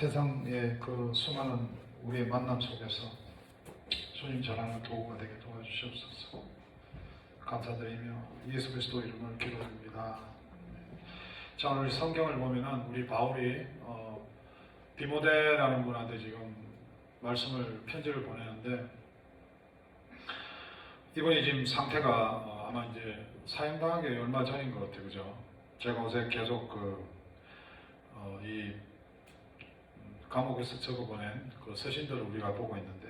세상의 그 수많은 우리의 만남 속에서 주님 전하는 도구가 되게 도와주시옵소서. 감사드리며 예수 그리스도 이름을 기도드립니다. 자, 오늘 성경을 보면은 우리 바울이 디모데라는 분한테 지금 말씀을 편지를 보내는데, 이분이 지금 상태가 아마 이제 사형당한 게 얼마 전인 것 같아요, 그죠? 제가 어제 계속 이 감옥에서 적어보낸 그 서신들을 우리가 보고 있는데,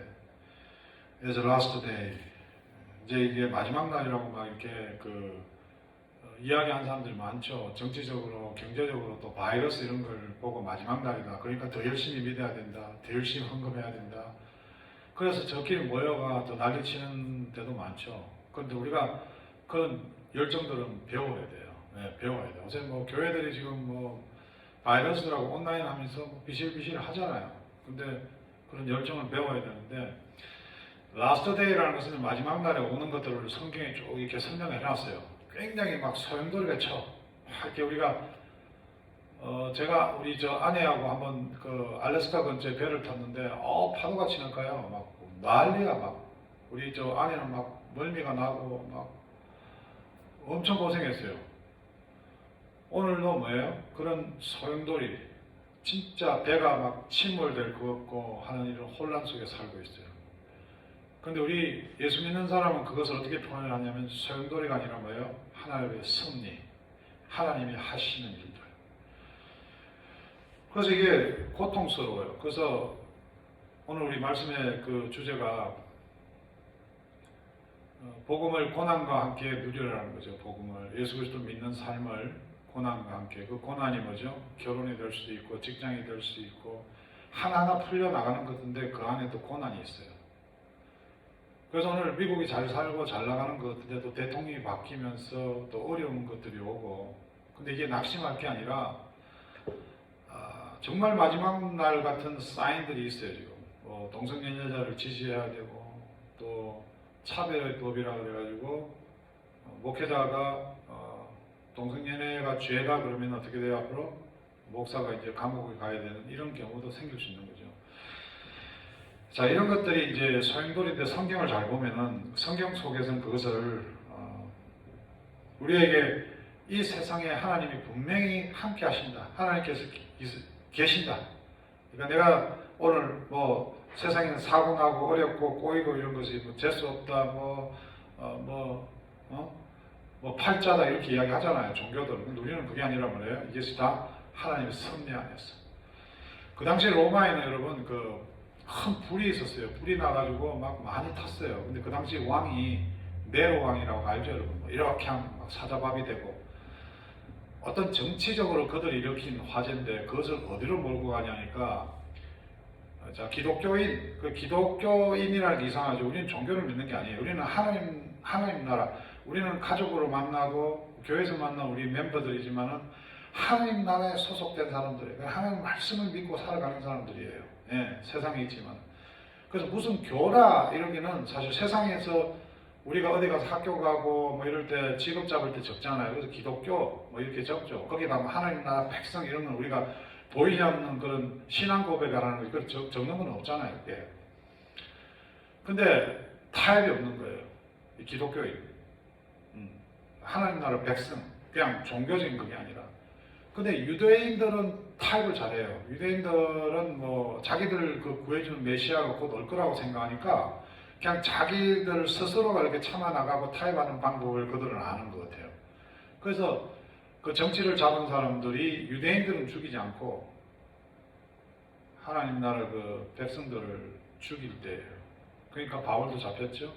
It's the last day. 이제 이게 마지막 날이라고 막 이렇게 이야기하는 사람들이 많죠. 정치적으로, 경제적으로 또 바이러스 이런 걸 보고 마지막 날이다. 그러니까 더 열심히 믿어야 된다. 더 열심히 헌금해야 된다. 그래서 저끼리 모여가 또 난리치는 데도 많죠. 그런데 우리가 그런 열정들은 배워야 돼요. 네, 배워야 돼요. 어제 교회들이 지금 바이러스라고 온라인 하면서 비실비실 하잖아요. 근데 그런 열정을 배워야 되는데, 라스트 데이라는 것은 마지막 날에 오는 것들을 성경에 쭉 이렇게 설명해 놨어요. 굉장히 막 소용돌이가 쳐. 이렇게 우리가 제가 우리 아내하고 한번 알래스카 근처에 배를 탔는데 파도가 치는 거예요. 막 난리가 막 우리 아내는 막 멀미가 나고 막 엄청 고생했어요. 오늘도 뭐예요? 그런 소용돌이, 진짜 배가 막 침몰될 것 같고 하는 이런 혼란 속에 살고 있어요. 근데 우리 예수 믿는 사람은 그것을 어떻게 표현을 하냐면 소용돌이가 아니라 뭐예요? 하나님의 섭리, 하나님이 하시는 일들. 그래서 이게 고통스러워요. 그래서 오늘 우리 말씀의 그 주제가 복음을 고난과 함께 누리라는 거죠. 복음을, 예수 그리스도 믿는 삶을 고난과 함께. 그 고난이 뭐죠? 결혼이 될 수도 있고 직장이 될 수도 있고 하나하나 풀려나가는 것인데 그 안에도 고난이 있어요. 그래서 오늘 미국이 잘 살고 잘 나가는 것 같은데도 대통령이 바뀌면서 또 어려운 것들이 오고, 근데 이게 낙심할 게 아니라 정말 마지막 날 같은 사인들이 있어요. 지금 동성연애자를 지지해야 되고, 또 차별의 법이라 그래가지고 목회자가 동성연애가 죄다 그러면 어떻게 돼요? 앞으로 목사가 이제 감옥에 가야 되는 이런 경우도 생길 수 있는 거죠. 자, 이런 것들이 이제 소용돌이인데 성경을 잘 보면은 성경 속에서는 그것을 우리에게 이 세상에 하나님이 분명히 함께 하신다. 하나님께서 계신다. 그러니까 내가 오늘 세상에는 사고 나고 어렵고 꼬이고 이런 것이 재수 없다, 팔자다 이렇게 이야기 하잖아요. 종교들은. 근데 우리는 그게 아니라 뭐예요? 이것이 다 하나님의 섭리 안에서. 그 당시 로마에는 여러분 큰 불이 있었어요. 불이 나가지고 막 많이 탔어요. 근데 그 당시 왕이 네로 왕이라고 알죠, 여러분? 이렇게 막 사자밥이 되고, 어떤 정치적으로 그들이 일으킨 화제인데 그것을 어디로 몰고 가냐니까, 자, 기독교인이라는 게 이상하죠. 우리는 종교를 믿는 게 아니에요. 우리는 하나님 나라, 우리는 가족으로 만나고 교회에서 만난 우리 멤버들이지만은 하나님 나라에 소속된 사람들이에요. 하나님 말씀을 믿고 살아가는 사람들이에요. 예, 세상에 있지만. 그래서 무슨 교라 이러기는 사실 세상에서 우리가 어디 가서 학교 가고 이럴 때 직업 잡을 때 적잖아요. 그래서 기독교 이렇게 적죠. 거기다 하나님 나라 백성 이런 건 우리가 보이지 않는 그런 신앙 고백이라는 거 적는 건 없잖아요. 그게. 근데 타협이 없는 거예요. 이 기독교인. 하나님 나라 백성. 그냥 종교적인 그게 아니라. 근데 유대인들은 타협을 잘해요. 유대인들은 자기들 구해주는 메시아가 곧 올 거라고 생각하니까 그냥 자기들 스스로가 이렇게 참아나가고 타협하는 방법을 그들은 아는 것 같아요. 그래서 그 정치를 잡은 사람들이 유대인들은 죽이지 않고 하나님 나라 백성들을 죽일 때예요. 그러니까 바울도 잡혔죠.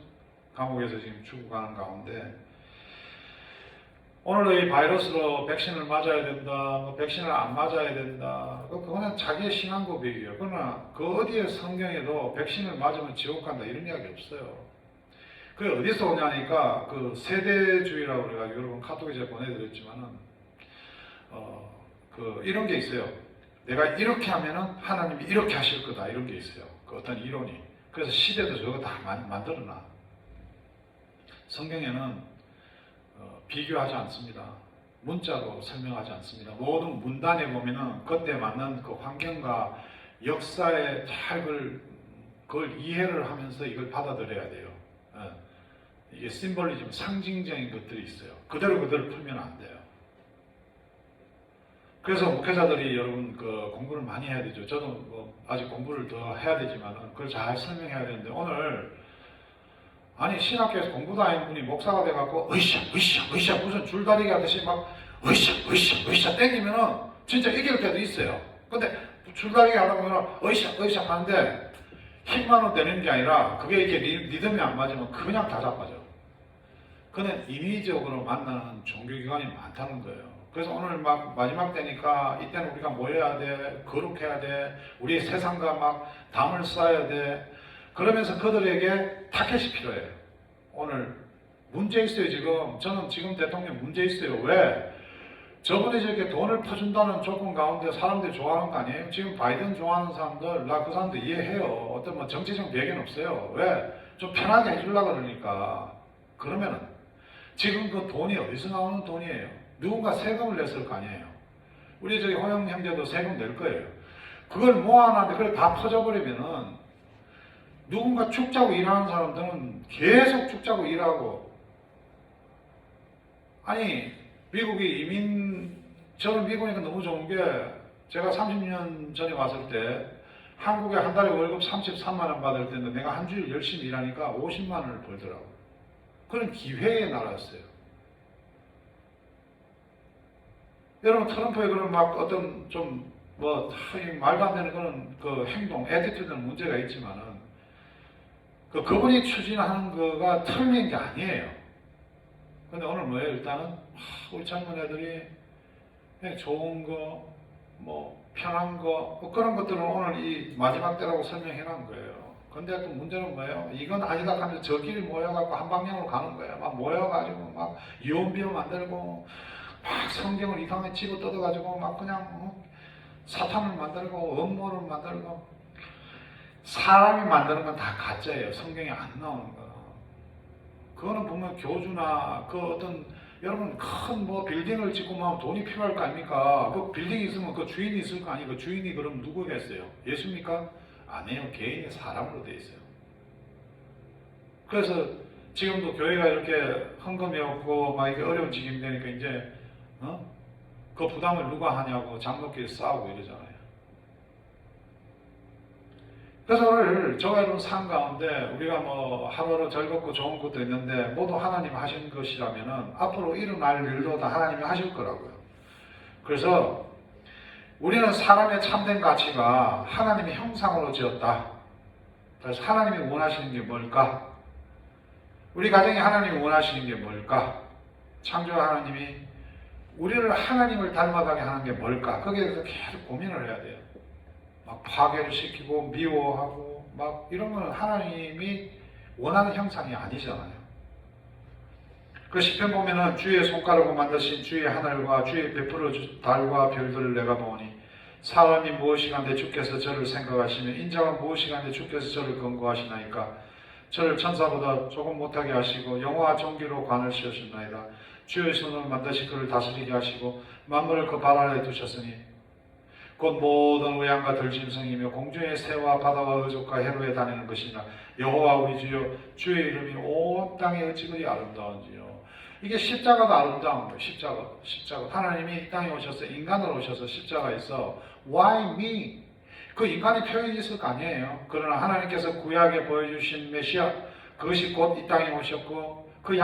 감옥에서 지금 죽어가는 가운데, 오늘도 이 바이러스로 백신을 맞아야 된다, 백신을 안 맞아야 된다, 그거는 자기의 신앙 고백이에요. 그러나 그 어디에 성경에도 백신을 맞으면 지옥 간다 이런 이야기 없어요. 그게 어디서 오냐니까 세대주의라고 그래가지고 여러분 카톡에 제가 보내드렸지만은 이런 게 있어요. 내가 이렇게 하면은 하나님이 이렇게 하실 거다 이런 게 있어요. 어떤 이론이. 그래서 시대도 저거 다 만들어놔. 성경에는 비교하지 않습니다. 문자로 설명하지 않습니다. 모든 문단에 보면은 그때 맞는 그 환경과 역사에 잘 그걸 이해를 하면서 이걸 받아들여야 돼요. 이게 심볼리즘, 상징적인 것들이 있어요. 그대로 풀면 안 돼요. 그래서 목회자들이 여러분 공부를 많이 해야 되죠. 저도 아직 공부를 더 해야 되지만 그걸 잘 설명해야 되는데, 오늘 아니 신학교에서 공부도 안 한 분이 목사가 돼갖고 으쌰 무슨 줄다리기 하듯이 막 으쌰 땡기면은 진짜 이길 때도 있어요. 근데 줄다리기 하다 보면 으쌰 하는데 힘만으로 되는 게 아니라 그게 이렇게 리듬이 안 맞으면 그냥 다 자빠져. 그는 인위적으로 만나는 종교기관이 많다는 거예요. 그래서 오늘 막 마지막 때니까 이때는 우리가 모여야 돼, 거룩해야 돼, 우리의 세상과 막 담을 쌓아야 돼. 그러면서 그들에게 타켓이 필요해요. 오늘 문제 있어요. 저는 지금 대통령 문제 있어요. 왜? 저분이 저렇게 돈을 퍼준다는 조건 가운데 사람들이 좋아하는 거 아니에요? 지금 바이든 좋아하는 사람들, 나 그 사람들 이해해요. 어떤 정치적 배경 없어요. 왜? 좀 편하게 해주려고 그러니까. 그러면은 지금 그 돈이 어디서 나오는 돈이에요? 누군가 세금을 냈을 거 아니에요? 우리 저기 호영 형제도 세금 낼 거예요. 그걸 모아놨는데 그걸 다 퍼져버리면은 누군가 죽자고 일하는 사람들은 계속 죽자고 일하고, 아니 미국이 저는 미국이니까 너무 좋은 게, 제가 30년 전에 왔을 때 한국에 한 달에 월급 33만 원 받을 때인데 내가 한 주일 열심히 일하니까 50만 원을 벌더라고. 그런 기회의 나라였어요. 여러분 트럼프의 그런 막 어떤 좀 말도 안 되는 그런 행동, 애티튜드는 문제가 있지만은 그분이 추진하는 거가 틀린 게 아니에요. 근데 오늘 뭐예요? 일단은 우리 젊은 애들이 그냥 좋은 거, 편한 거, 그런 것들은 오늘 이 마지막 때라고 설명해 놓은 거예요. 근데 또 문제는 뭐예요? 이건 아니다 하면서 저끼리 모여갖고 한 방향으로 가는 거예요. 막 모여가지고 막 유언비어 만들고 막 성경을 이상하게 집어 뜯어가지고 막 그냥 사탄을 만들고 음모를 만들고. 사람이 만드는 건 다 가짜예요. 성경에 안 나오는 거. 그거는 보면 교주나 여러분 큰 빌딩을 짓고 막 돈이 필요할 거 아닙니까? 그 빌딩이 있으면 그 주인이 있을 거 아니에요? 그 주인이 그럼 누구겠어요? 예수입니까? 아니에요. 개인의 사람으로 돼 있어요. 그래서 지금도 교회가 이렇게 헌금이 없고 막 이게 어려운 지경이 되니까 이제 그 부담을 누가 하냐고 장로끼리 싸우고 이러잖아요. 그래서 오늘 저와 여러분 삶 가운데 우리가 하루하루 즐겁고 좋은 것도 있는데 모두 하나님 하신 것이라면은 앞으로 일어날 일도 다 하나님이 하실 거라고요. 그래서 우리는 사람의 참된 가치가 하나님의 형상으로 지었다. 그래서 하나님이 원하시는 게 뭘까? 우리 가정이 하나님이 원하시는 게 뭘까? 창조 하나님이 우리를 하나님을 닮아가게 하는 게 뭘까? 거기에 대해서 계속 고민을 해야 돼요. 막 파괴를 시키고 미워하고 막 이런 거는 하나님이 원하는 형상이 아니잖아요. 그 시편 보면은 주의 손가락으로 만드신 주의 하늘과 주의 베풀어 달과 별들을 내가 보니 사람이 무엇이간데 주께서 저를 생각하시며 인자가 무엇이간데 주께서 저를 권고하시나이까. 저를 천사보다 조금 못하게 하시고 영화와 존귀로 관을 씌우셨나이다. 주의 손을 만드시 그를 다스리게 하시고 만물을 그 발 아래 두셨으니 곧 모든 의양과 들짐승이며 공중의 새와 바다와 의족과 해로에 다니는 것이니라. 여호와 우리 주여 주의 이름이 온 땅에 어찌 그리 아름다운지요. 이게 십자가도 아름다운 거예요. 십자가. 하나님이 이 땅에 오셔서 인간으로 오셔서 십자가에서 Why me? 그 인간의 표현이 있을 거 아니에요. 그러나 하나님께서 구약에 보여주신 메시아, 그것이 곧 이 땅에 오셨고 그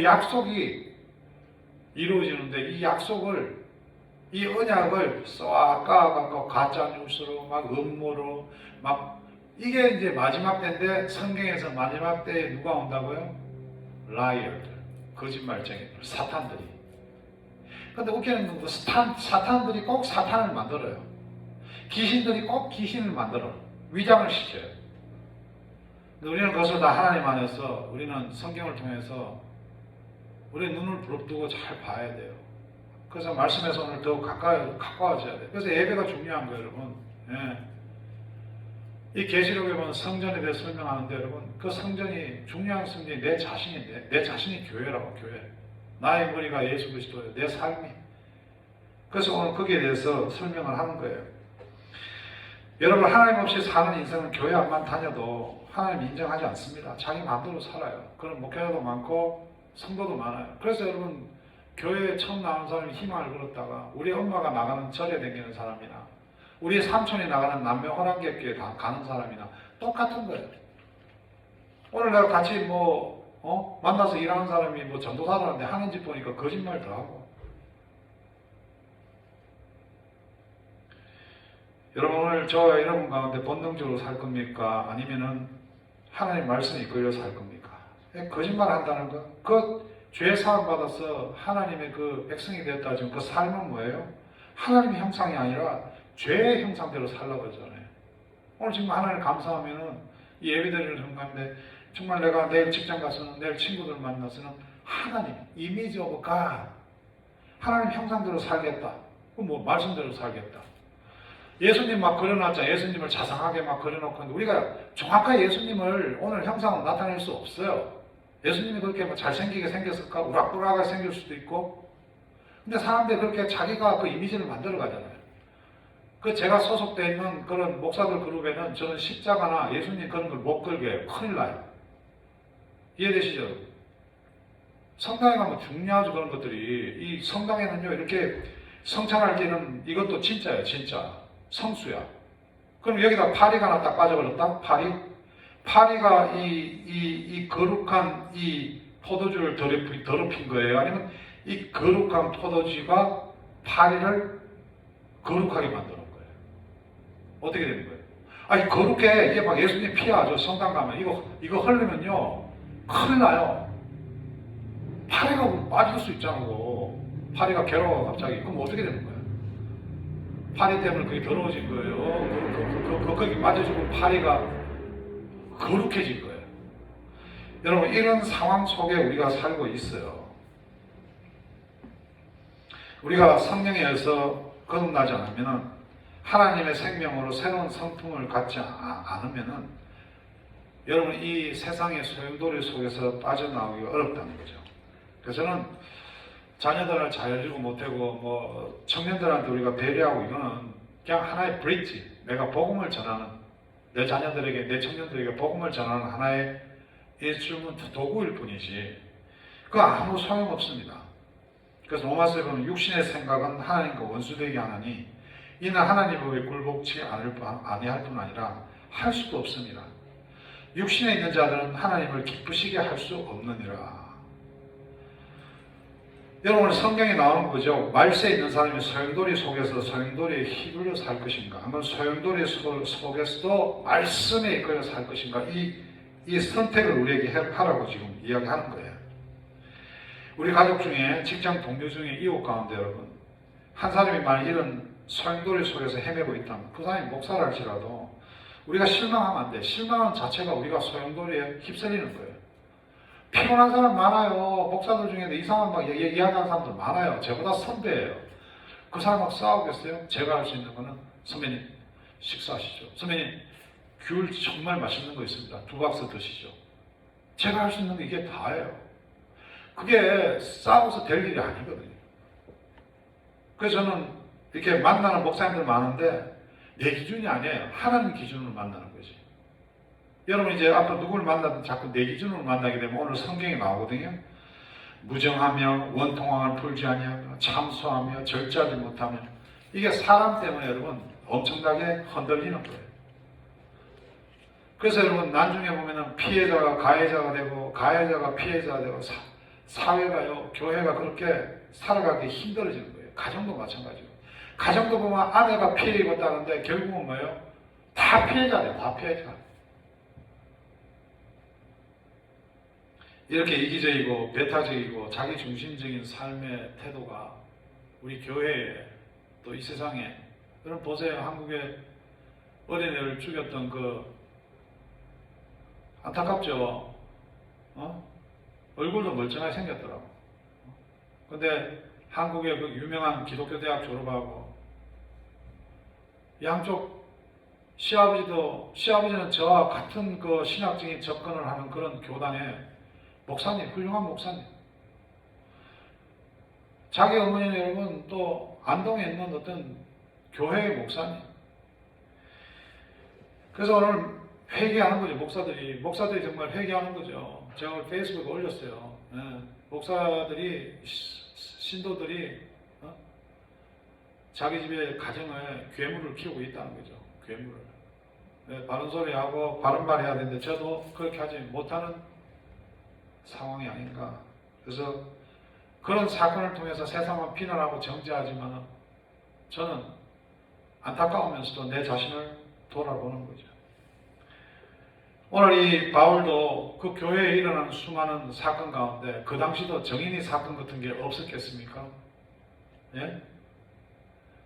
약속이 이루어지는데 이 언약을 싹 까갖고 가짜 뉴스로 막 음모로 막 이게 이제 마지막 때인데 성경에서 마지막 때에 누가 온다고요? 라이어들, 거짓말쟁이들, 사탄들이. 근데 웃기는 건 사탄들이 꼭 사탄을 만들어요. 귀신들이 꼭 귀신을 만들어 위장을 시켜요. 근데 우리는 그것을 다 하나님 안에서 우리는 성경을 통해서 우리 눈을 부릅뜨고 잘 봐야 돼요. 그래서 말씀에서 오늘 더 가까워져야 돼요. 그래서 예배가 중요한 거예요, 여러분. 이 계시록에 보면 성전에 대해 설명하는데 여러분, 그 성전이 중요한 성전이 내 자신인데, 내 자신이 교회라고. 교회. 나의 머리가 예수 그리스도예요. 내 삶이. 그래서 오늘 거기에 대해서 설명을 하는 거예요. 여러분, 하나님 없이 사는 인생은 교회 안만 다녀도 하나님 인정하지 않습니다. 자기 마음대로 살아요. 그런 목회자도 많고 성도도 많아요. 그래서 여러분, 교회에 처음 나오는 사람이 희망을 걸었다가 우리 엄마가 나가는 절에 다니는 사람이나 우리 삼촌이 나가는 남녀 호랑객교에 가는 사람이나 똑같은 거예요. 오늘 내가 같이 만나서 일하는 사람이 전도사라는데 하는 짓 보니까 거짓말 더 하고. 여러분, 오늘 저와 여러분 가운데 본능적으로 살 겁니까? 아니면은 하나님 말씀에 이끌려 살 겁니까? 거짓말 한다는 거, 그 죄 사함 받아서 하나님의 그 백성이 되었다 지금 그 삶은 뭐예요? 하나님의 형상이 아니라 죄의 형상대로 살라고 그러잖아요. 오늘 지금 하나님 감사하면은 이 예배드리는 순간인데 정말 내가 내일 직장 가서는 내일 친구들 만나서는 하나님, 이미지 오브 갓, 하나님 형상대로 살겠다. 말씀대로 살겠다. 예수님 막 그려놨잖아요. 예수님을 자상하게 막 그려놓고 우리가 정확하게 예수님을 오늘 형상으로 나타낼 수 없어요. 예수님이 그렇게 잘생기게 생겼을까? 우락부락하게 생길 수도 있고. 근데 사람들이 그렇게 자기가 그 이미지를 만들어 가잖아요. 그 제가 소속되어 있는 그런 목사들 그룹에는 저는 십자가나 예수님 그런 걸 못 걸게 해요. 큰일 나요. 이해되시죠? 성당에 가면 중요하죠. 그런 것들이. 이 성당에는요, 이렇게 성찬할 때는 이것도 진짜예요. 진짜. 성수야. 그럼 여기다 파리가 하나 딱 빠져버렸다? 파리가 이 거룩한 이 포도주를 더럽힌 거예요? 아니면 이 거룩한 포도주가 파리를 거룩하게 만드는 거예요? 어떻게 되는 거예요? 아니, 거룩해. 이게 막 예수님 피야. 저 성당 가면. 이거 흘리면요, 큰일 나요. 파리가 빠질 수 있잖아. 파리가 괴로워, 갑자기. 그럼 어떻게 되는 거예요? 파리 때문에 그게 더러워진 거예요. 거기 맞아주고 파리가 거룩해진 거예요. 여러분, 이런 상황 속에 우리가 살고 있어요. 우리가 성령에 의해서 거듭나지 않으면, 하나님의 생명으로 새로운 성품을 갖지 않으면 여러분, 이 세상의 소용돌이 속에서 빠져나오기가 어렵다는 거죠. 그래서 저는 자녀들을 잘 주고 못하고 청년들한테 우리가 배려하고, 이거는 그냥 하나의 브릿지, 내가 복음을 전하는, 내 자녀들에게, 내 청년들에게 복음을 전하는 하나의 인스트루먼트, 도구일 뿐이지 그거 아무 소용없습니다. 그래서 로마서에 보면 육신의 생각은 하나님과 원수되게 하나니 이는 하나님의 굴복치 아니할 뿐 아니라 할 수도 없습니다. 육신에 있는 자들은 하나님을 기쁘시게 할 수 없느니라. 여러분, 성경에 나오는 거죠. 말세에 있는 사람이 소용돌이 속에서 소용돌이에 휘둘려 살 것인가, 아니면 소용돌이 속에서도 말씀에 이끌려 살 것인가, 이 선택을 우리에게 하라고 지금 이야기하는 거예요. 우리 가족 중에, 직장 동료 중에, 이웃 가운데 여러분, 한 사람이 만약 이런 소용돌이 속에서 헤매고 있다면 그 사람이 목사를 할지라도 우리가 실망하면 안 돼. 실망하는 자체가 우리가 소용돌이에 휩쓸리는 거예요. 피곤한 사람 많아요. 목사들 중에도 이상한 막 이야기하는 사람들 많아요. 저보다 선배예요. 그 사람하고 싸우겠어요? 제가 할 수 있는 거는, 선배님 식사하시죠. 선배님 귤 정말 맛있는 거 있습니다. 2박스 드시죠. 제가 할 수 있는 게 이게 다예요. 그게 싸워서 될 일이 아니거든요. 그래서 저는 이렇게 만나는 목사님들 많은데 내 기준이 아니에요. 하나님 기준으로 만나는 거지. 여러분, 이제 앞으로 누구를 만나든 자꾸 내 기준으로 만나게 되면 오늘 성경에 나오거든요. 무정하며 원통함을 풀지 아니하며 참소하며 절제하지 못하며, 이게 사람 때문에 여러분 엄청나게 흔들리는 거예요. 그래서 여러분, 나중에 보면은 피해자가 가해자가 되고 가해자가 피해자가 되고 사회가요, 교회가 그렇게 살아가기 힘들어지는 거예요. 가정도 마찬가지고. 가정도 보면 아내가 피해 입었다는데 결국은 뭐예요? 다 피해자래요. 다 피해자. 이렇게 이기적이고 배타적이고 자기중심적인 삶의 태도가 우리 교회에, 또 이 세상에, 여러분 보세요. 한국의 어린애를 죽였던 안타깝죠. 얼굴도 멀쩡하게 생겼더라고. 근데 한국의 그 유명한 기독교 대학 졸업하고, 양쪽 시아버지는 저와 같은 그 신학적인 접근을 하는 그런 교단의 목사님, 훌륭한 목사님. 자기 어머니는 여러분 또 안동에 있는 어떤 교회의 목사님. 그래서 오늘 회개하는 거죠. 목사들이 정말 회개하는 거죠. 제가 오늘 페이스북에 올렸어요. 예, 목사들이 신도들이 자기 집에 가정에 괴물을 키우고 있다는 거죠. 괴물을. 예, 바른 소리하고 바른 말 해야 되는데 저도 그렇게 하지 못하는 상황이 아닌가. 그래서 그런 사건을 통해서 세상은 비난하고 정죄하지만 저는 안타까우면서도 내 자신을 돌아보는 거죠. 오늘 이 바울도 그 교회에 일어난 수많은 사건 가운데 그 당시도 정인이 사건 같은 게 없었겠습니까? 예?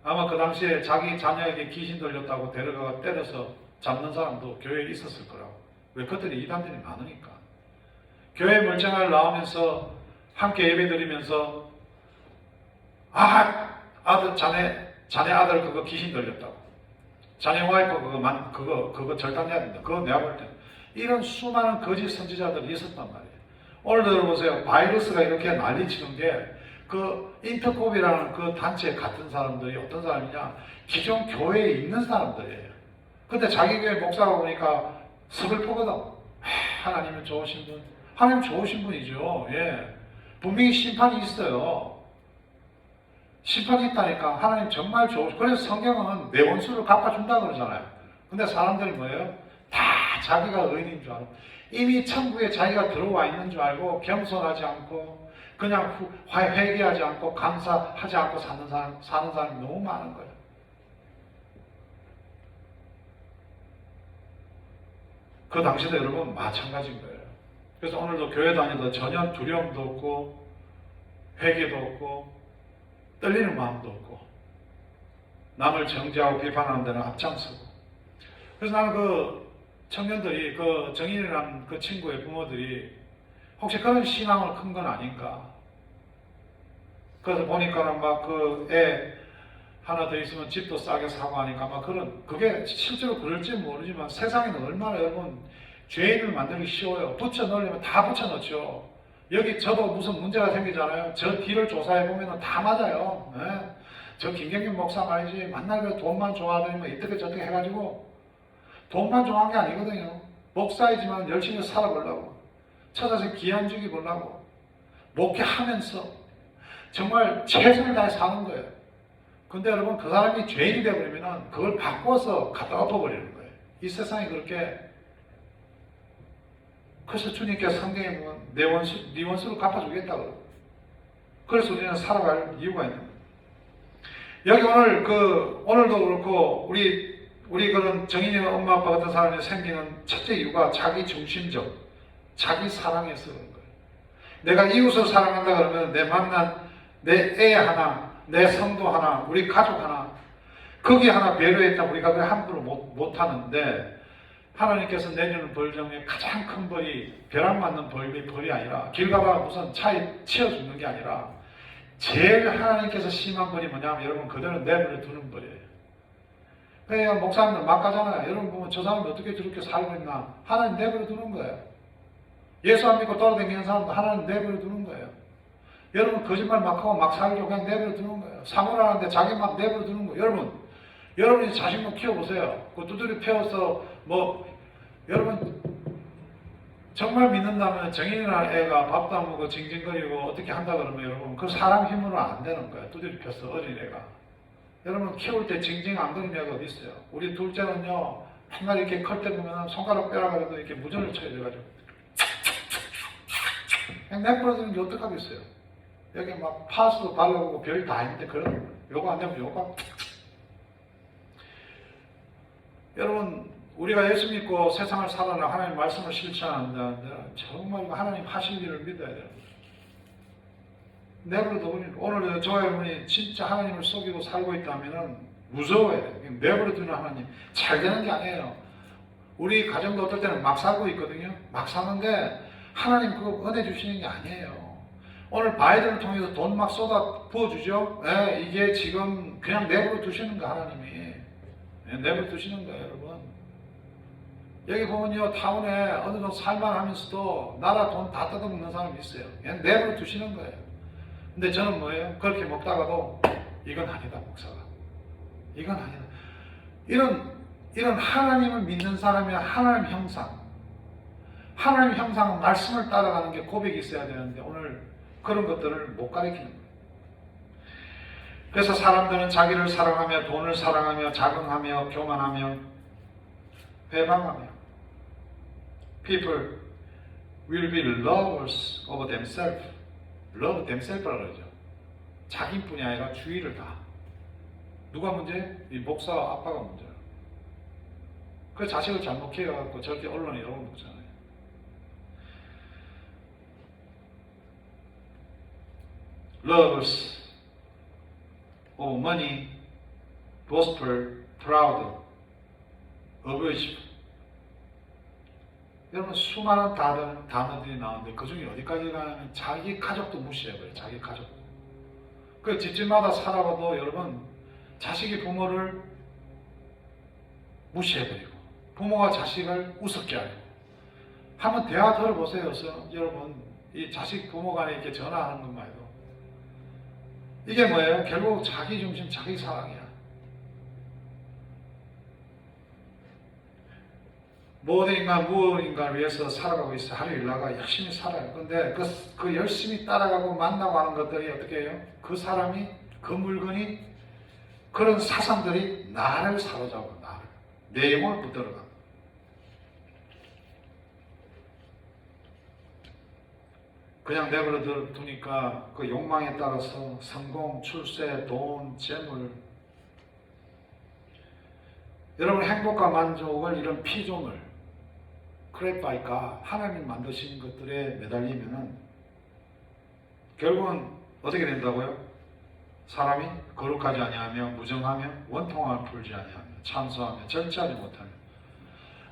아마 그 당시에 자기 자녀에게 귀신 들렸다고 데려가 때려서 잡는 사람도 교회에 있었을 거라고. 왜? 그들이 이단들이 많으니까. 교회 물쟁을 나오면서 함께 예배 드리면서 아들 자네 아들 그거 귀신 들렸다고. 자네 와이프 그거 절단해야 된다. 그거 내가 볼 때. 이런 수많은 거짓 선지자들이 있었단 말이에요. 오늘 들어보세요. 바이러스가 이렇게 난리치는 게 그 인터콥이라는 그 단체에 같은 사람들이 어떤 사람이냐? 기존 교회에 있는 사람들이에요. 근데 자기 교회 목사가 보니까 서글프거든. 하나님은 좋으신 분. 하나님 좋으신 분이죠. 예. 분명히 심판이 있어요. 심판이 있다니까. 하나님 정말 좋으시고. 그래서 성경은 내 원수를 갚아준다 그러잖아요. 근데 사람들이 뭐예요? 다 자기가 의인인 줄 알고 이미 천국에 자기가 들어와 있는 줄 알고 겸손하지 않고 그냥 회개하지 않고 감사하지 않고 사는 사람이 너무 많은 거예요. 그 당시도 여러분 마찬가지인 거예요. 그래서 오늘도 교회 다니도 전혀 두려움도 없고 회개도 없고 떨리는 마음도 없고 남을 정죄하고 비판하는 데는 앞장서고. 그래서 나는 그 청년들이 그 정인이라는 그 친구의 부모들이 혹시 그런 신앙을 큰 건 아닌가. 그래서 보니까는 막 그 애 하나 더 있으면 집도 싸게 사고 하니까 막 그게 실제로 그럴지 모르지만 세상에는 얼마나 여러분 죄인을 만들기 쉬워요. 붙여 넣으려면 다 붙여 넣죠. 여기 저도 무슨 문제가 생기잖아요. 저 뒤를 조사해 보면 다 맞아요. 네? 저 김경균 목사 말이지 만날 돈만 좋아하더니 뭐 이렇게 저렇게 해가지고 돈만 좋아한 게 아니거든요. 목사이지만 열심히 살아보려고 찾아서 기한 주기 보려고 목회하면서 정말 최선을 다해 사는 거예요. 근데 여러분 그 사람이 죄인이 되어버리면 그걸 바꿔서 갖다 엎어버리는 거예요. 이 세상이 그렇게. 그래서 주님께서 성경에 보면 네 원수를 갚아주겠다고. 그래서 우리는 살아갈 이유가 있는 거예요. 여기 오늘도 그렇고 우리 그런 정인이나 엄마 아빠 같은 사람이 생기는 첫째 이유가 자기 중심적, 자기 사랑에서 그런 거예요. 내가 이웃을 사랑한다 그러면 내 만난 내 애 하나, 내 성도 하나, 우리 가족 하나, 거기 하나 배려했다면 우리가 그래 함부로 못하는데 하나님께서 내리는 벌 중에 가장 큰 벌이 벼락 맞는 벌이 아니라 길 가다가 무슨 차에 치여 죽는 게 아니라 제일 하나님께서 심한 벌이 뭐냐면 여러분 그대로 내버려 두는 벌이에요. 그러니까 목사님들 막 가잖아요. 여러분 보면 저 사람이 어떻게 저렇게 살고 있나. 하나님 내버려 두는 거예요. 예수 안 믿고 돌아다니는 사람도 하나님 내버려 두는 거예요. 여러분 거짓말 막 하고 막 살려고 그냥 내버려 두는 거예요. 사고를 하는데 자기 막 내버려 두는 거예요. 여러분이 자신만 키워보세요. 그 두드려 패워서 여러분 정말 믿는다면 정인이라는 애가 밥도 안 먹고 징징거리고 어떻게 한다 그러면 여러분 그 사람 힘으로 안 되는 거예요. 두드려 펴서 어린애가. 여러분 키울 때 징징 안 거리는 애가 어디 있어요. 우리 둘째는요 한날 이렇게 클 때 보면 손가락 빼라 그래도 이렇게 무전을 쳐야 돼가지고 그냥 내버려두는 게 어떡하겠어요. 여기 막 파스도 발라보고 별 다 있는데 요거 안 되면 요거. 여러분 우리가 예수 믿고 세상을 살아나 하나님 말씀을 실천한다는데 정말 하나님 하실 일을 믿어야 돼요. 내버려두는 오늘 저 여러분이 진짜 하나님을 속이고 살고 있다면 무서워야 돼요. 내버려두는 하나님 잘 되는 게 아니에요. 우리 가정도 어떨 때는 막 살고 있거든요. 막 사는데 하나님 그거 은혜 주시는 게 아니에요. 오늘 바이든을 통해서 돈 막 쏟아 부어주죠. 네, 이게 지금 그냥 내버려 두시는 거 하나님이. 네, 내버려 두시는 거예요 여러분. 여기 보면요 타운에 어느 정도 살만하면서도 나라 돈 다 뜯어먹는 사람이 있어요. 그냥 내버려 두시는 거예요. 근데 저는 뭐예요? 그렇게 먹다가도 이건 아니다 목사가. 이건 아니다. 이런 하나님을 믿는 사람이 하나님 형상, 하나님 형상은 말씀을 따라가는 게 고백이 있어야 되는데 오늘 그런 것들을 못 가르치는 거예요. 그래서 사람들은 자기를 사랑하며 돈을 사랑하며 자긍하며 교만하며 배방하며 People will be lovers of themselves. Love themselves라고 그러죠. 자기뿐이 아니라 주위를 다. 누가 문제? 이 목사 아빠가 문제야. 그 자식을 잘못 키워갖고 저렇게 언론이 이러고 먹잖아요. Lovers of money, boastful, proud, abusive. 여러분 수많은 단어들이 나오는데 그 중에 어디까지 가냐면 자기 가족도 무시해버려요. 자기 가족. 그 집집마다 살아봐도 여러분 자식이 부모를 무시해버리고 부모가 자식을 우습게 하고 한번 대화 들어보세요. 여러분 이 자식 부모 간에 이렇게 전화하는 것만 해도 이게 뭐예요? 결국 자기 중심, 자기 사랑이야. 모든 인간, 무인간을 위해서 살아가고 있어. 하루 일나가 열심히 살아요. 근데 그 열심히 따라가고 만나고 하는 것들이 어떻게 해요? 그 사람이, 그 물건이, 그런 사상들이 나를 사로잡고, 나를. 내 영혼을 붙들어가. 그냥 내버려 두니까 그 욕망에 따라서 성공, 출세, 돈, 재물, 여러분 행복과 만족을 이런 피조물, 크레파이가 하나님이 만드신 것들에 매달리면은 결국은 어떻게 된다고요? 사람이 거룩하지 아니하며 무정하며 원통함을 풀지 아니하며 참소하며 절제하지 못하며.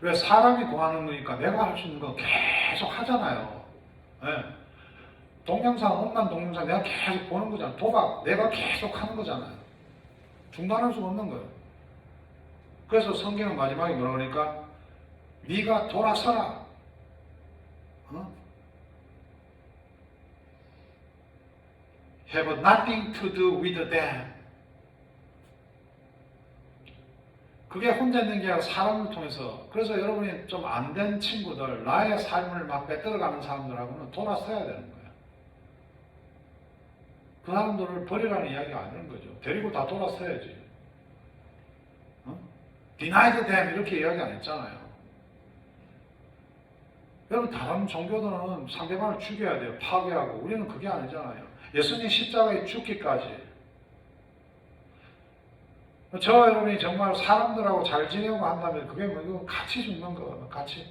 왜 사람이 구하는 거니까 내가 할 수 있는 거 계속 하잖아요. 네. 동영상, 엄만 동영상 내가 계속 보는 거잖아. 도박 내가 계속 하는 거잖아요. 중단할 수가 없는 거예요. 그래서 성경은 마지막에 뭐라 그러니까 네가 돌아서라. Have nothing to do with them. 그게 혼자 있는 게 아니라 사람을 통해서. 그래서 여러분이 좀 안 된 친구들, 나의 삶을 막 뺏들어가는 사람들하고는 돌아서야 되는 거예요. 그 사람들을 버리라는 이야기가 아니는 거죠. 데리고 다 돌아서야지. Denied them 이렇게 이야기 안 했잖아요. 여러분 다른 종교들은 상대방을 죽여야 돼요. 파괴하고. 우리는 그게 아니잖아요. 예수님 십자가에 죽기까지. 저 여러분이 정말 사람들하고 잘 지내고 한다면 그게 뭐 같이 죽는 거거든요. 같이.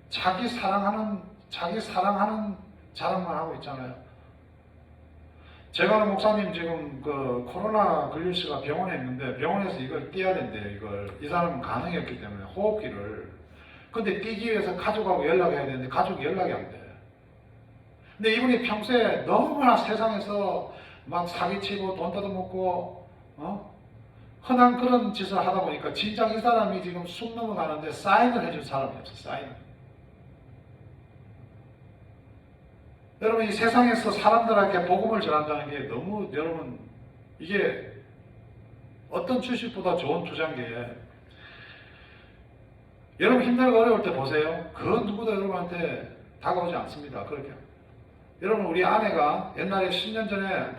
자기 사랑하는 자랑만 하고 있잖아요. 제가 아는 목사님 지금 그 코로나 걸릴 수가 병원에 있는데 병원에서 이걸 띄어야 된대요. 이 사람은 가능했기 때문에 호흡기를. 근데 띄기 위해서 가족하고 연락해야 되는데 가족이 연락이 안 돼. 근데 이분이 평소에 너무나 세상에서 막 사기치고 돈 뜯어먹고 흔한 그런 짓을 하다 보니까 진작 이 사람이 지금 숨 넘어가는데 사인을 해줄 사람이 없어. 사인을. 여러분 이 세상에서 사람들에게 복음을 전한다는 게 너무 여러분 이게 어떤 주식보다 좋은 투자인 게 여러분 힘들고 어려울 때 보세요. 그 누구도 여러분한테 다가오지 않습니다. 그렇게. 여러분 우리 아내가 옛날에 10년 전에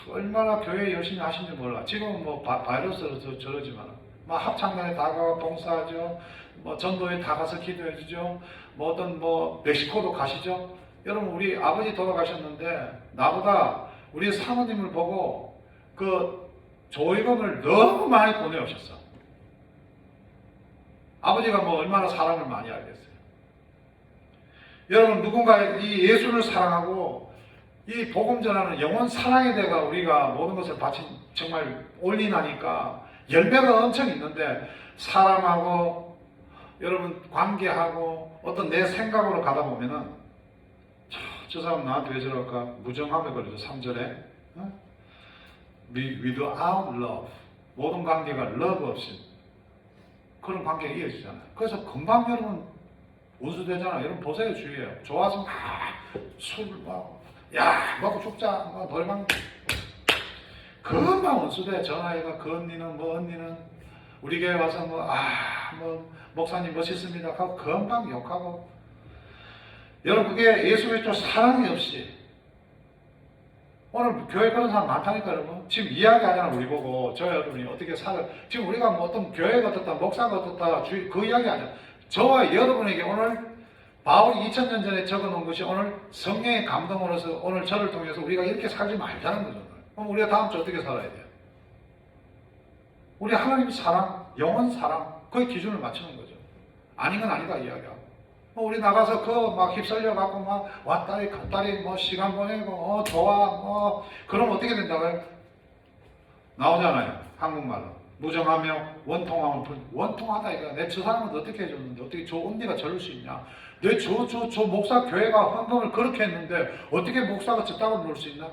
얼마나 교회 열심히 하신지 몰라. 지금은 뭐 바이러스로 저러지만 막 합창단에 다가와 봉사하죠. 뭐 전도에 다 가서 기도해주죠. 뭐 어떤 뭐 멕시코도 가시죠. 여러분 우리 아버지 돌아가셨는데 나보다 우리 사모님을 보고 그 조의금을 너무 많이 보내오셨어. 아버지가 뭐 얼마나 사랑을 많이 알겠어요. 여러분 누군가 이 예수를 사랑하고 이 복음 전하는 영원 사랑의 대가 우리가 모든 것을 바친 정말 올인하니까 열매가 엄청 있는데 사람하고 여러분 관계하고 어떤 내 생각으로 가다 보면은 저 사람 나한테 왜 저럴까 무정함에 걸리죠. 3절에 without love 모든 관계가 love 없이 그런 관계가 이어지잖아요. 그래서 금방 여러분 운수되잖아요. 여러분 보세요. 주위에 좋아서 술 먹고 죽자 노래방 금방 운수돼. 전화해가 그 언니는 뭐 언니는 우리 교회 와서 목사님 멋있습니다 하고 금방 욕하고. 여러분, 그게 예수 그리스도 사랑이 없이. 오늘 교회 그런 사람 많다니까. 여러분 지금 이야기하잖아. 우리 보고 저 여러분이 어떻게 살아. 지금 우리가 뭐 어떤 교회가 어떻다 목사가 어떻다 그 이야기 아니야. 저와 여러분에게 오늘 바울이 2000년 전에 적어놓은 것이 오늘 성령의 감동으로서 오늘 저를 통해서 우리가 이렇게 살지 말자는 거죠. 그럼 우리가 다음 주 어떻게 살아야 돼요? 우리 하나님 사랑, 영원 사랑, 그의 기준을 맞추는 거죠. 아닌 건 아니다 이야기하고. 우리 나가서 막 휩쓸려 갖고 막 왔다리 갔다리 시간 보내고 좋아 그럼 어떻게 된다고요? 나오잖아요. 한국말로 무정하며 원통하면 원통하다 이거. 내 저 사람은 어떻게 해줬는데 어떻게 저 언니가 저럴 수 있냐? 내 저 목사 교회가 헌금을 그렇게 했는데 어떻게 목사가 저따구로 놀 수 있나?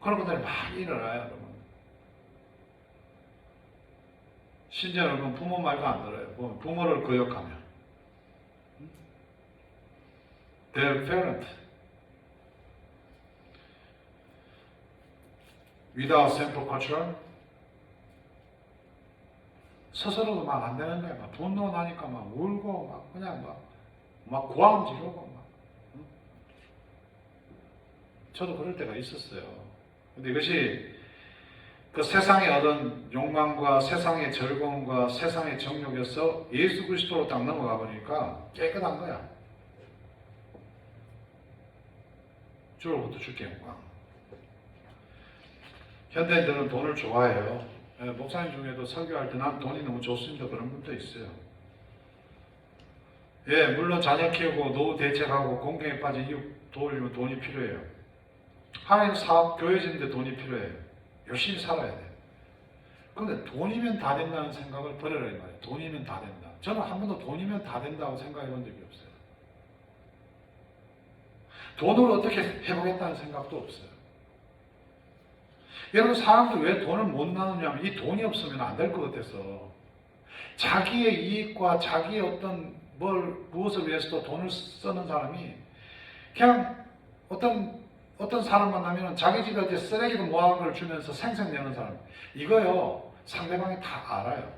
그런 것들이 많이 일어나요, 여러분. 심지어 여러분 부모 말도 안 들어요. 부모를 거역하면. Their parent. Without simple control. 스스로도 막 안 되는데 막 분노 나니까 막 울고 막 그냥 막 고함 지르고 막. 저도 그럴 때가 있었어요. 근데 이것이 그 세상에 얻은 욕망과 세상의 즐거움과 세상의 정욕에서 예수 그리스도로 딱 넘어가 보니까 깨끗한 거야. 주로부터 주께 영광. 현대인들은 돈을 좋아해요. 목사님 중에도 설교할 때 난 돈이 너무 좋습니다 그런 분도 있어요. 물론 자녀 키우고 노후 대책하고 공경에 빠진 이웃 도우려면 돈이 필요해요. 하나님 사업 교회진데 돈이 필요해요. 열심히 살아야 돼요. 그런데 돈이면 다 된다는 생각을 버려라 이 말이에요. 돈이면 다 된다. 저는 한 번도 돈이면 다 된다고 생각해 본 적이 없어요. 돈을 어떻게 해보겠다는 생각도 없어요. 여러분 사람들 왜 돈을 못 나누냐면 이 돈이 없으면 안 될 것 같아서 자기의 이익과 자기의 어떤 무엇을 위해서도 돈을 쓰는 사람이 그냥 어떤 사람 만나면 자기 집에 이제 쓰레기도 모아놓은 걸 주면서 생색내는 사람 이거요 상대방이 다 알아요.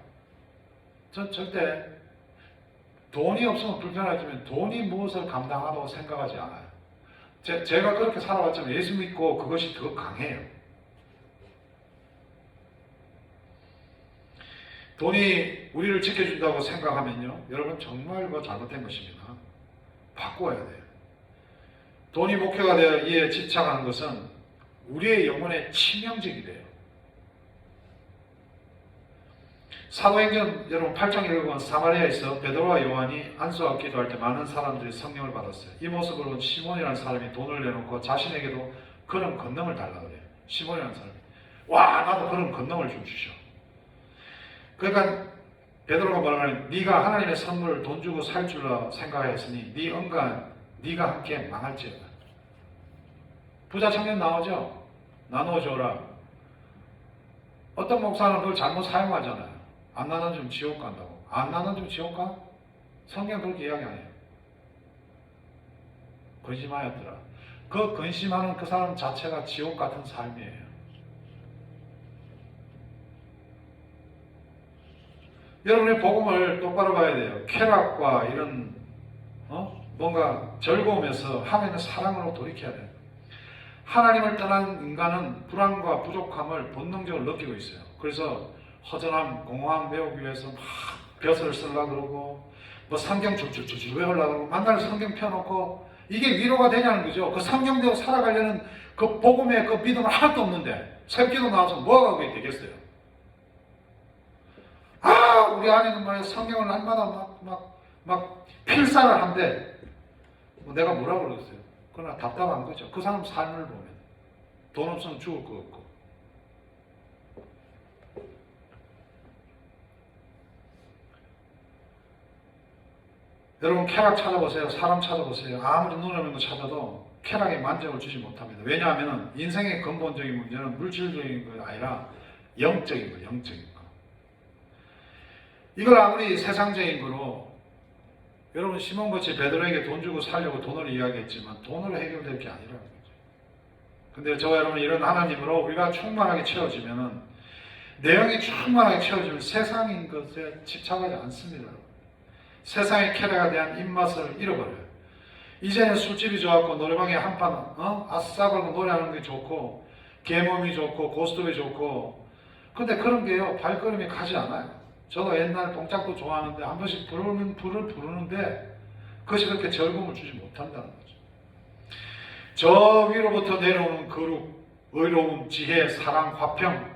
전 절대 돈이 없으면 불편하지만 돈이 무엇을 감당하다고 생각하지 않아요. 제가 그렇게 살아왔지만 예수 믿고 그것이 더 강해요. 돈이 우리를 지켜준다고 생각하면요 여러분 정말 잘못된 것입니다. 바꿔야 돼요. 돈이 목표가 되어 이에 집착하는 것은 우리의 영혼에 치명적이 돼요. 사도행전 여러분 8장 1번 사마리아에서 베드로와 요한이 안수하고 기도할 때 많은 사람들이 성령을 받았어요. 이 모습을 본 시몬이라는 사람이 돈을 내놓고 자신에게도 그런 권능을 달라고 그래요. 시몬이라는 사람이 나도 그런 권능을 좀 주셔. 그러니까 베드로가 말하는 네가 하나님의 선물을 돈 주고 살 줄로 생각했으니 네 언간 네가 함께 망할지어다. 부자 청년 나오죠? 나눠줘라. 어떤 목사는 그걸 잘못 사용하잖아요. 안 나눠주면 지옥 간다고. 안 나눠주면 지옥 가? 성경 그렇게 이야기 안 해요. 근심하였더라. 그 근심하는 그 사람 자체가 지옥 같은 삶이에요. 여러분의 복음을 똑바로 봐야 돼요. 쾌락과 이런 뭔가 즐거움에서 하나님의 사랑으로 돌이켜야 돼요. 하나님을 떠난 인간은 불안과 부족함을 본능적으로 느끼고 있어요. 그래서 허전함, 공허함 메우기 위해서 막 벼슬을 쓰려고 그러고 성경 줄줄줄줄 외우려고 그러고 만날 성경 펴놓고 이게 위로가 되냐는 거죠. 그 성경대로 살아가려는 그 복음의 그 믿음은 하나도 없는데 새끼도 나와서 뭐가 그게 되겠어요. 우리 아내는 말이야 성경을 날마다 막 필사를 한대. 내가 뭐라 그러겠어요. 그러나 답답한 거죠. 그 사람 삶을 보면 돈 없으면 죽을 것 같고. 여러분 쾌락 찾아보세요. 사람 찾아보세요. 아무리 눈 오는 거 찾아도 쾌락에 만족을 주지 못합니다. 왜냐하면 인생의 근본적인 문제는 물질적인 거 아니라 영적인 거, 영적인 거. 이걸 아무리 세상적인 거로 여러분 시몬같이 베드로에게 돈 주고 살려고 돈을 이야기했지만 돈으로 해결될 게 아니라는 거죠. 근데 저와 여러분 이런 하나님으로 우리가 충만하게 채워지면은 내용이 충만하게 채워지면 세상인 것에 집착하지 않습니다. 세상의 쾌락에 대한 입맛을 잃어버려요. 이제는 술집이 좋았고 노래방에 한판 아싸고 노래하는 게 좋고 개몸이 좋고 고스톱이 좋고, 근데 그런 게요 발걸음이 가지 않아요. 저도 옛날 동작도 좋아하는데 한 번씩 부르면 부르는데 그것이 그렇게 즐거움을 주지 못한다는 거죠. 저 위로부터 내려오는 거룩, 의로움, 지혜, 사랑, 화평,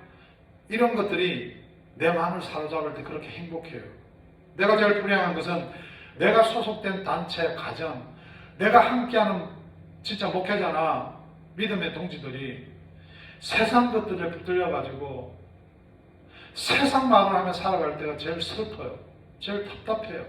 이런 것들이 내 마음을 사로잡을 때 그렇게 행복해요. 내가 제일 불행한 것은 내가 소속된 단체, 가정, 내가 함께하는 진짜 목회자나 믿음의 동지들이 세상 것들에 붙들려가지고 세상 마음을 하며 살아갈 때가 제일 슬퍼요. 제일 답답해요.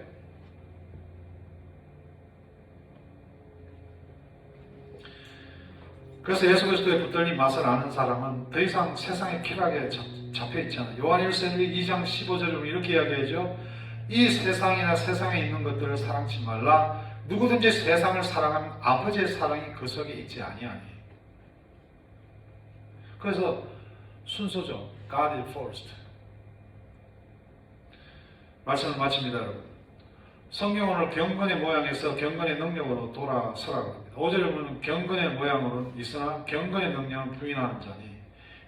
그래서 예수 그리스도의 붙들린 맛을 아는 사람은 더 이상 세상의 쾌락에 잡혀있지 않아요. 요한일서 2장 15절에 이렇게 이야기하죠. 이 세상이나 세상에 있는 것들을 사랑치 말라. 누구든지 세상을 사랑하면 아버지의 사랑이 그 속에 있지 아니하니. 그래서 순서죠. God is first. 말씀을 마칩니다, 여러분. 성경은 오늘 경건의 모양에서 경건의 능력으로 돌아서라고 합니다. 5절에 보면 경건의 모양으로는 있으나 경건의 능력은 부인하는 자니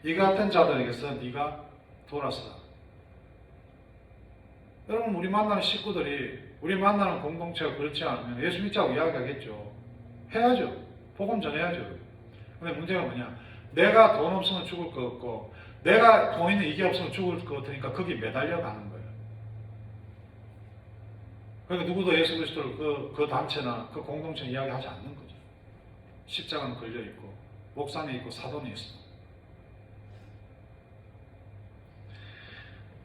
이 같은 자들에게서 네가 돌아서라. 여러분, 우리 만나는 식구들이, 우리 만나는 공동체가 그렇지 않으면 예수 믿자고 이야기하겠죠. 해야죠. 복음 전해야죠. 근데 문제가 뭐냐? 내가 돈 없으면 죽을 것 같고 내가 돈 있는 이게 없으면 죽을 것 같으니까 거기 매달려 가는 거예요. 그러니까 누구도 예수 그리스도를 그 단체나 그 공동체 이야기하지 않는 거죠. 십자가는 걸려있고 목산에 있고 사돈이 있어.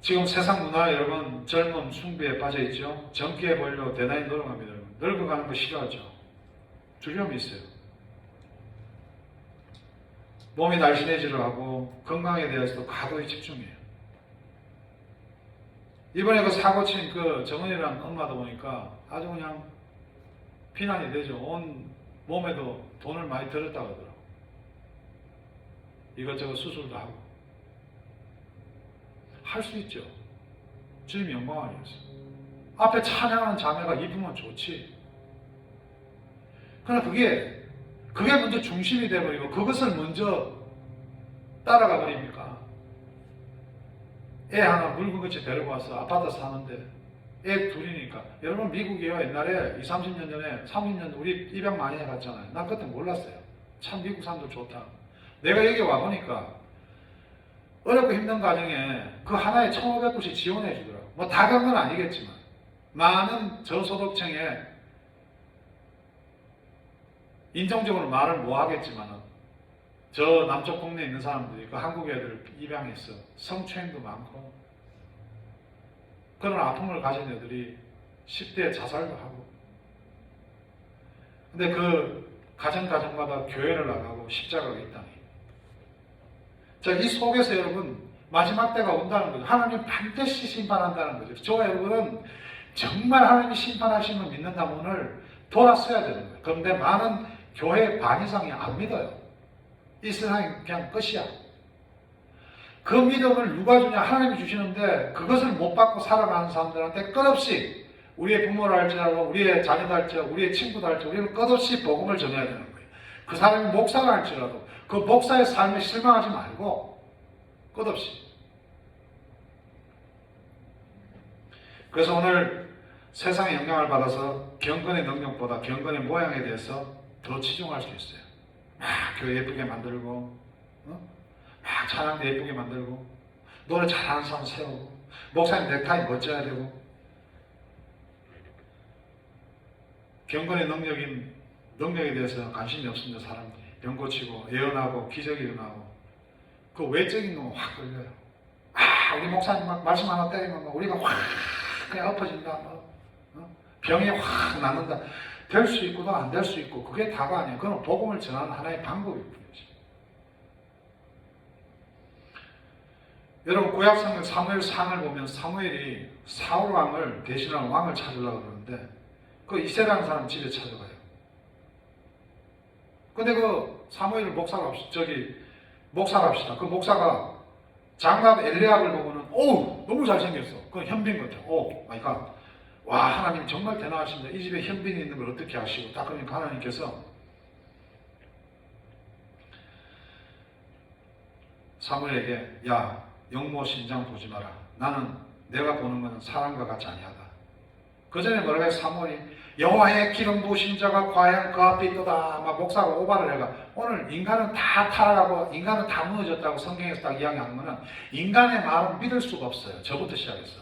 지금 세상 문화 여러분 젊은 숭배에 빠져있죠. 젊게 보려고 대단히 노력합니다. 여러분. 늙어가는 거 싫어하죠. 두려움이 있어요. 몸이 날씬해지려 하고 건강에 대해서도 과도히 집중해요. 이번에 그 사고 친 그 정은이라는 엄마도 보니까 아주 그냥 비난이 되죠. 온 몸에도 돈을 많이 들었다고 하더라고. 이것저것 수술도 하고. 할 수 있죠. 주님 영광하겠어. 앞에 찬양하는 자매가 입으면 좋지. 그러나 그게 먼저 중심이 되어버리고 그것을 먼저 따라가 버립니까? 애 하나 물건같이 데리고 와서 아파트 사는데 애 둘이니까. 여러분 미국이요 옛날에 20, 30년 전에 30년 우리 입양 많이 해봤잖아요. 난 그때 몰랐어요. 참 미국 사람들 좋다. 내가 여기 와보니까 어렵고 힘든 가정에 그 하나에 1,500불씩 지원해 주더라고. 뭐 다 그런 건 아니겠지만 많은 저소득층에 인정적으로 말을 못 하겠지만 저 남쪽 동네에 있는 사람들이 그 한국 애들 입양했어. 성추행도 많고 그런 아픔을 가진 애들이 10대에 자살도 하고. 근데 그 가정마다 교회를 나가고 십자가가 있다니. 자, 이 속에서 여러분 마지막 때가 온다는 거죠. 하나님 반드시 심판한다는 거죠. 저와 여러분은 정말 하나님이 심판하심을 믿는다면 오늘 돌아서야 되는 거예요. 그런데 많은 교회 반 이상이 안 믿어요. 이 세상이 그냥 끝이야. 그 믿음을 누가 주냐? 하나님이 주시는데 그것을 못 받고 살아가는 사람들한테 끝없이 우리의 부모를 할지라도 우리의 자녀도 할지라도 우리의 친구도 할지라도 우리는 끝없이 복음을 전해야 되는 거예요. 그 사람이 목사를 할지라도 그 목사의 삶에 실망하지 말고 끝없이. 그래서 오늘 세상의 영향을 받아서 경건의 능력보다 경건의 모양에 대해서 더 치중할 수 있어요. 막 교회 예쁘게 만들고 막 찬양도 예쁘게 만들고 노래 잘하는 사람 세우고 목사님 넥타이 멋져야 되고 경건의 능력에 대해서 관심이 없습니다. 사람들이 병 고치고 예언하고 기적이 일어나고 그 외적인 놈은 확 걸려요. 우리 목사님 막 말씀 하나 때리면 우리가 확 그냥 엎어진다. 병이 확 낫는다. 될 수 있고도 안 될 수 있고 그게 다가 아니에요. 그건 복음을 전하는 하나의 방법일 뿐이지. 여러분 구약성경 사무엘상을 보면 사무엘이 사울 왕을 대신하는 왕을 찾으려고 그러는데 그 이세라는 사람 집에 찾아가요. 근데 그 사무엘을 목사가 합시다. 그 목사가 장갑 엘리압을 보고는 오 너무 잘생겼어. 그건 현빈 같아. 오 마이 갓. 와 하나님 정말 대단하십니다. 이 집에 현빈이 있는 걸 어떻게 아시고 딱 그러니까 하나님께서 사무엘에게 야 영모 신장 보지 마라. 나는 내가 보는 것은 사람과 같지 아니하다. 그 전에 뭐라고 해 사무엘이 여호와의 기름 부으신 자가 과연 그 앞에 있도다. 막 목사가 오바를 해가 오늘 인간은 다 타락하고 인간은 다 무너졌다고 성경에서 딱 이야기하는 거는 인간의 말은 믿을 수가 없어요. 저부터 시작해서.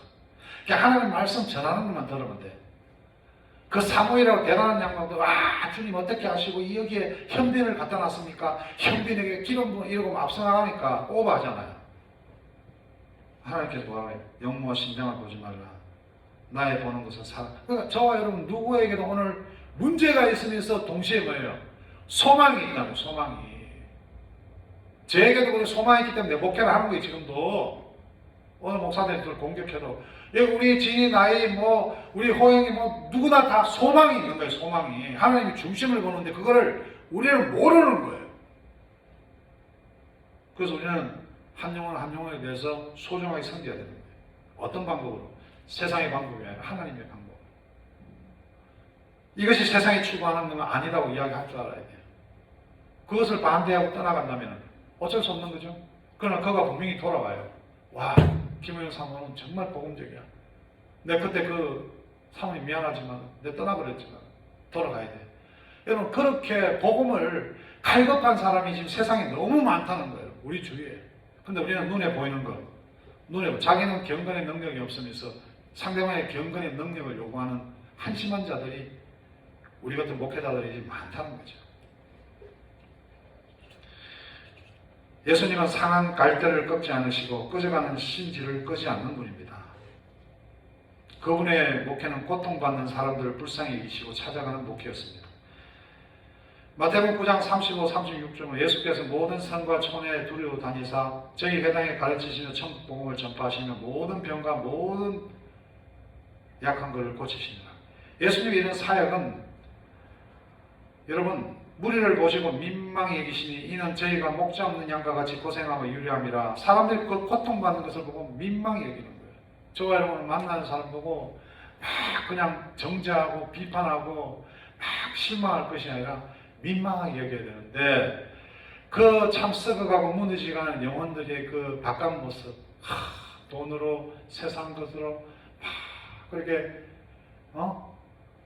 그냥 하나님 말씀 전하는 것만 들으면 돼. 그 사무엘이라고 대단한 양반도 와 주님 어떻게 하시고 여기에 현빈을 갖다 놨습니까? 현빈에게 기름 부어 이러고 앞서 나가니까 오버하잖아요. 하나님께서 뭐라고 해요? 영모와 신장을 보지 말라. 나의 보는 것은 사람. 그러니까 저와 여러분 누구에게도 오늘 문제가 있으면서 동시에 뭐예요? 소망이 있다고 소망이. 저에게도 그런 소망이 있기 때문에 목회를 하는 거예요. 지금도 오늘 목사님들 공격해도 우리 진이 나이 뭐 우리 호영이 뭐 누구나 다 소망이 있는 거예요. 소망이 하나님이 중심을 보는데 그거를 우리는 모르는 거예요. 그래서 우리는 한 영혼 한 영혼에 대해서 소중하게 섬겨야 되는 거예요. 어떤 방법으로? 세상의 방법이 아니라 하나님의 방법. 이것이 세상이 추구하는 건 아니라고 이야기할 줄 알아야 돼요. 그것을 반대하고 떠나간다면 어쩔 수 없는 거죠. 그러나 그가 분명히 돌아와요. 와, 김호영 사모는 정말 복음적이야. 내가 그때 그 사모님 미안하지만 내가 떠나버렸지만 돌아가야 돼. 여러분 그렇게 복음을 갈급한 사람이 지금 세상에 너무 많다는 거예요. 우리 주위에. 근데 우리는 눈에 보이는 것, 눈에 자기는 경건의 능력이 없으면서 상대방의 경건의 능력을 요구하는 한심한 자들이 우리 같은 목회자들이 많다는 거죠. 예수님은 상한 갈대를 꺾지 않으시고 꺼져가는 심지를 끄지 않는 분입니다. 그분의 목회는 고통받는 사람들을 불쌍히 여기시고 찾아가는 목회였습니다. 마태복음 9장 35, 36절은 예수께서 모든 성과 촌에 두루 다니사 저희 회당에 가르치시며 천국 복음을 전파하시며 모든 병과 모든 약한 것을 고치십니다. 예수님의 이런 사역은 여러분 무리를 보시고 민망히 여기시니 이는 저희가 목자 없는 양과 같이 고생하고 유리함이라. 사람들이 그 고통받는 것을 보고 민망히 여기는 거예요. 저와 여러분을 만나는 사람 보고 막 그냥 정죄하고 비판하고 막 실망할 것이 아니라 민망하게 여겨야 되는데 그 참 썩어가고 무너지가는 영혼들의 그 바깥 모습, 돈으로 세상 것으로 그렇게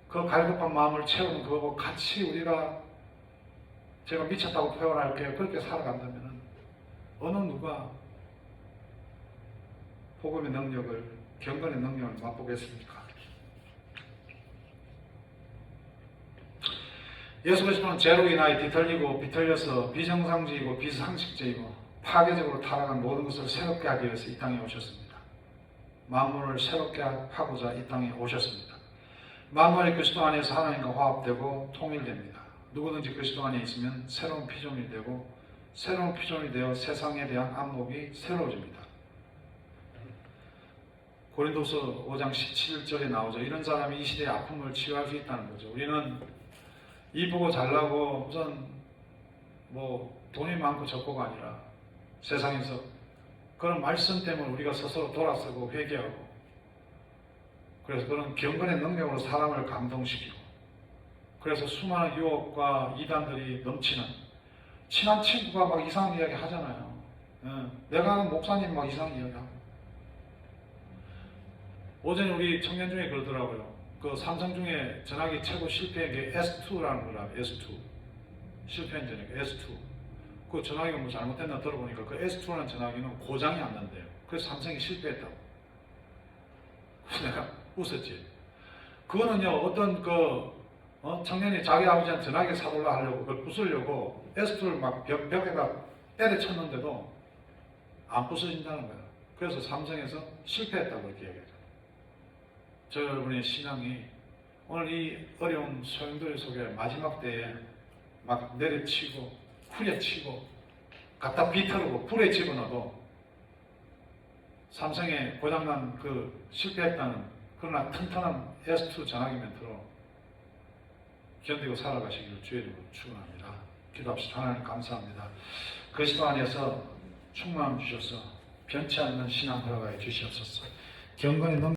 그 갈급한 마음을 채우는 그거고 같이 우리가 제가 미쳤다고 표현할게요. 그렇게 살아간다면 어느 누가 복음의 능력을 경건의 능력을 맛보겠습니까? 예수 그리스도는 죄로 인하여 뒤틀리고 비틀려서 비정상적이고 비상식적이고 파괴적으로 타락한 모든 것을 새롭게 하기 위해서 이 땅에 오셨습니다. 만물을 새롭게 하고자 이 땅에 오셨습니다. 만물이 그리스도 안에서 하나님과 화합되고 통일됩니다. 누구든지 그리스도 안에 있으면 새로운 피조물이 되고 새로운 피조물이 되어 세상에 대한 안목이 새로워집니다. 고린도서 5장 17절에 나오죠. 이런 사람이 이 시대의 아픔을 치유할 수 있다는 거죠. 우리는 이쁘고 잘나고 우선 뭐 돈이 많고 적고가 아니라 세상에서 그런 말씀 때문에 우리가 스스로 돌아서고 회개하고 그래서 그런 경건의 능력으로 사람을 감동시키고 그래서 수많은 유혹과 이단들이 넘치는 친한 친구가 막 이상한 이야기 하잖아요. 내가 아는 목사님 막 이상한 이야기 하고 어제는 우리 청년 중에 그러더라고요. 그 삼성 중에 전화기 최고 실패한 게 S2라는 거라. S2 실패한 전화기 S2 그 전화기가 뭐 잘못됐나 들어보니까 그 S2라는 전화기는 고장이 안 난대요. 그래서 삼성이 실패했다고. 그래서 내가 웃었지. 그거는요 어떤 청년이 자기 아버지한테 전화기 사달라 하려고 그걸 부수려고 S2를 막 벽에다 때려쳤는데도 안 부서진다는 거예요. 그래서 삼성에서 실패했다고 이렇게 얘기해요. 저 여러분의 신앙이 오늘 이 어려운 소용돌이 속에 마지막 때에 막 내려치고 후려치고 갖다 비틀고 불에 집어넣어도 삼성에 고장난 그 실패했다는 그러나 튼튼한 S2 전화기 멘트로 견디고 살아가시기를 주의 이름으로 축원합니다. 기도합시다. 하나님 감사합니다. 그리스도 안에서 충만함 주셔서 변치 않는 신앙 허락하여 주시옵소서. 경건에 넘